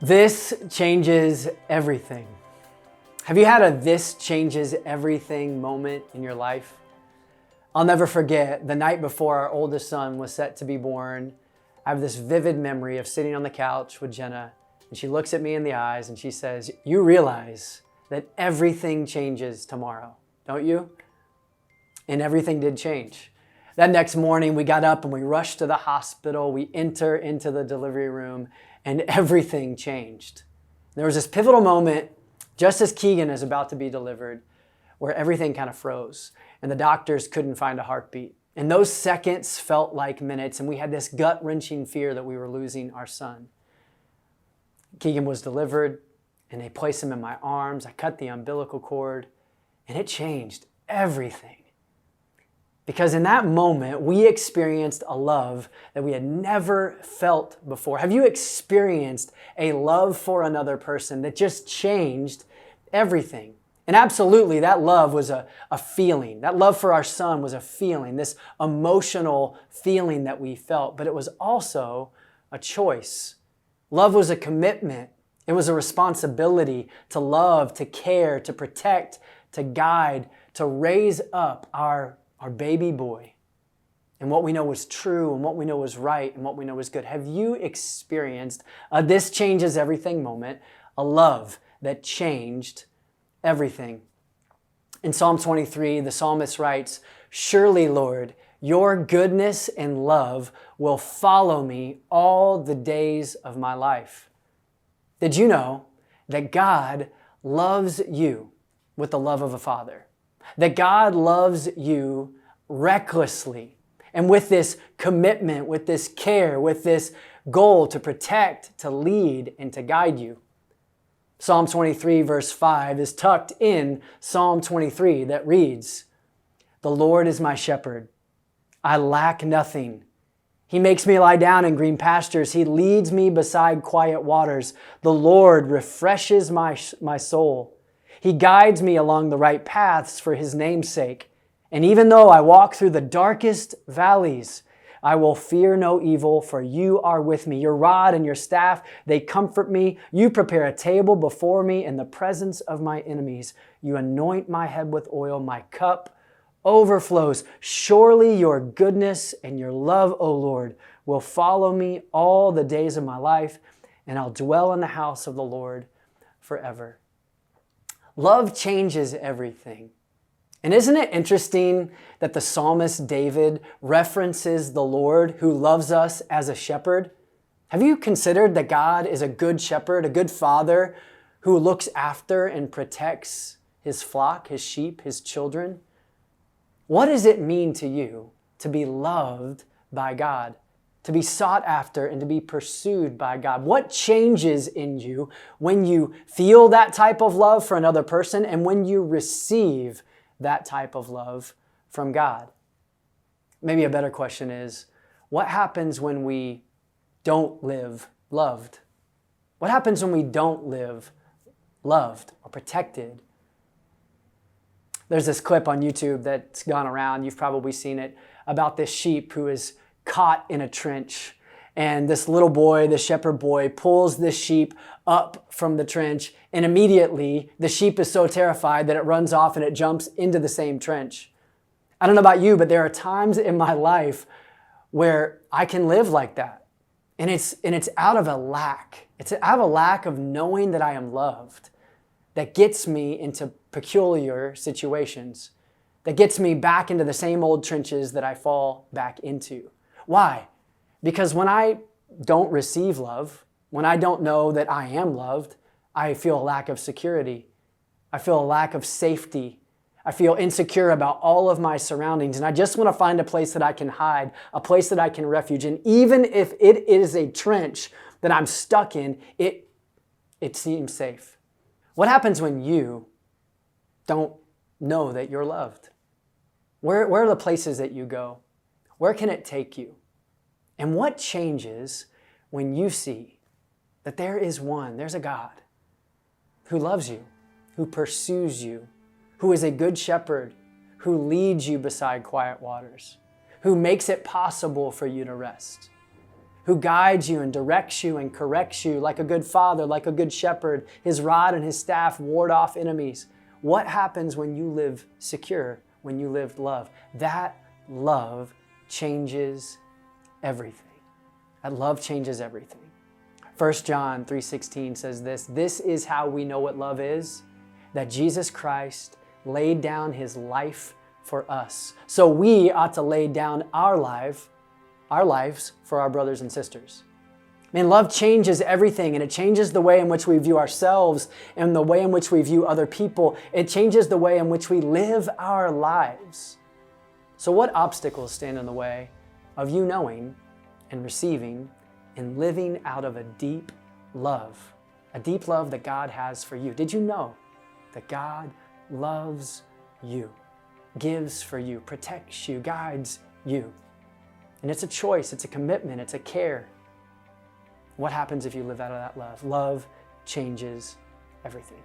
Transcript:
This changes everything. Have you had a this changes everything moment in your life? I'll never forget the night before our oldest son was set to be born. I have this vivid memory of sitting on the couch with Jenna, and she looks at me in the eyes and she says, "You realize that everything changes tomorrow, don't you?" And everything did change. That next morning, we got up and we rushed to the hospital. We enter into the delivery room and everything changed. There was this pivotal moment just as Keegan is about to be delivered where everything kind of froze and the doctors couldn't find a heartbeat. And those seconds felt like minutes, and we had this gut-wrenching fear that we were losing our son. Keegan was delivered and they placed him in my arms. I cut the umbilical cord and it changed everything. Because in that moment, we experienced a love that we had never felt before. Have you experienced a love for another person that just changed everything? And absolutely, that love was a feeling. That love for our son was a feeling, this emotional feeling that we felt, but it was also a choice. Love was a commitment. It was a responsibility to love, to care, to protect, to guide, to raise up our baby boy, and what we know was true, and what we know was right, and what we know was good. Have you experienced a this changes everything moment, a love that changed everything? In Psalm 23, the psalmist writes, "Surely, Lord, your goodness and love will follow me all the days of my life." Did you know that God loves you with the love of a father? That God loves you recklessly and with this commitment, with this care, with this goal to protect, to lead, and to guide you. Psalm 23 verse 5 is tucked in Psalm 23 that reads, "The Lord is my shepherd. I lack nothing. He makes me lie down in green pastures. He leads me beside quiet waters. The Lord refreshes my soul. He guides me along the right paths for his name's sake. And even though I walk through the darkest valleys, I will fear no evil, for you are with me. Your rod and your staff, they comfort me. You prepare a table before me in the presence of my enemies. You anoint my head with oil. My cup overflows. Surely your goodness and your love, O Lord, will follow me all the days of my life, and I'll dwell in the house of the Lord forever." Love changes everything. And isn't it interesting that the psalmist David references the Lord who loves us as a shepherd? Have you considered that God is a good shepherd, a good father who looks after and protects his flock, his sheep, his children? What does it mean to you to be loved by God? To be sought after and to be pursued by God? What changes in you when you feel that type of love for another person and when you receive that type of love from God? Maybe a better question is, what happens when we don't live loved? What happens when we don't live loved or protected? There's this clip on YouTube that's gone around, you've probably seen it, about this sheep who is caught in a trench. And this little boy, the shepherd boy, pulls this sheep up from the trench, and immediately the sheep is so terrified that it runs off and it jumps into the same trench. I don't know about you, but there are times in my life where I can live like that. And it's out of a lack. It's out of a lack of knowing that I am loved that gets me into peculiar situations, that gets me back into the same old trenches that I fall back into. Why? Because when I don't receive love, when I don't know that I am loved, I feel a lack of security. I feel a lack of safety. I feel insecure about all of my surroundings, and I just want to find a place that I can hide, a place that I can refuge. And even if it is a trench that I'm stuck in, it seems safe. What happens when you don't know that you're loved? Where are the places that you go? Where can it take you? And what changes when you see that there's a God who loves you, who pursues you, who is a good shepherd, who leads you beside quiet waters, who makes it possible for you to rest, who guides you and directs you and corrects you like a good father, like a good shepherd. His rod and his staff ward off enemies. What happens when you live secure, when you live love? That love changes everything. That love changes everything. 1 John 3:16 says this, "This is how we know what love is, that Jesus Christ laid down his life for us. So we ought to lay down our lives for our brothers and sisters." Man, love changes everything, and it changes the way in which we view ourselves and the way in which we view other people. It changes the way in which we live our lives. So what obstacles stand in the way of you knowing and receiving and living out of a deep love that God has for you? Did you know that God loves you, gives for you, protects you, guides you? And it's a choice, it's a commitment, it's a care. What happens if you live out of that love? Love changes everything.